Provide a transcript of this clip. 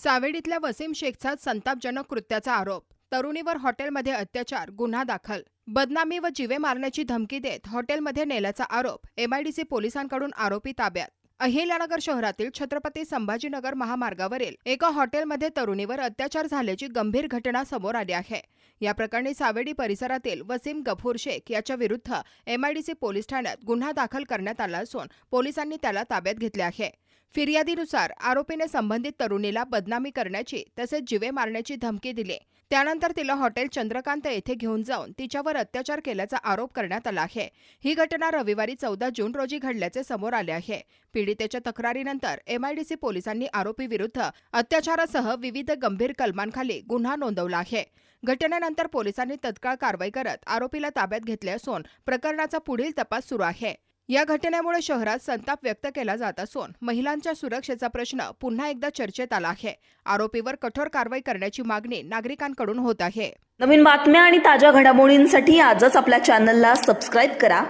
सावेडीतल्या वसीम शेखचा संतापजनक कृत्याचा आरोप. तरुणीवर हॉटेलमध्ये अत्याचार, गुन्हा दाखल. बदनामी व जीवे मारण्याची धमकी देत हॉटेलमध्ये नेल्याचा आरोप. एमआयडीसी पोलिसांकडून आरोपी ताब्यात. अहिल्यानगर शहरातील छत्रपती संभाजीनगर महामार्गावरील एका हॉटेलमध्ये तरुणीवर अत्याचार झाल्याची गंभीर घटना समोर आली आहे. या प्रकरणी सावेडी परिसरातील वसीम गफूर शेख याच्या विरुद्ध एमआयडीसी पोलीस ठाण्यात गुन्हा दाखल करण्यात आला असून पोलिसांनी त्याला ताब्यात घेतले आहे. फिर्यादीनुसार आरोपीने संबंधित तरुणीला बदनामी करण्याची तसेच जीवे मारण्याची धमकी दिली. त्यानंतर तिला हॉटेल चंद्रकांत येथे घेऊन जाऊन तिच्यावर अत्याचार केल्याचा आरोप करण्यात आला आहे. ही घटना रविवारी 14 जून रोजी घडल्याचे समोर आले आहे. पीडितेच्या तक्रारीनंतर एमआयडीसी पोलिसांनी आरोपीविरुद्ध अत्याचारासह विविध गंभीर कलमांखाली गुन्हा नोंदवला आहे. घटनेनंतर पोलिसांनी तत्काळ कारवाई करत आरोपीला ताब्यात घेतले असून प्रकरणाचा पुढील तपास सुरू आहे. या घटनेमुळे शहरात संताप व्यक्त केला जात असून महिलांच्या सुरक्षेचा प्रश्न पुन्हा एकदा चर्चेत आला आहे. आरोपीवर कठोर कारवाई करण्याची मागणी नागरिकांकडून होत आहे. नवीन बातम्या आणि ताज्या घडामोडींसाठी आजच आपल्या चॅनलला सबस्क्राईब करा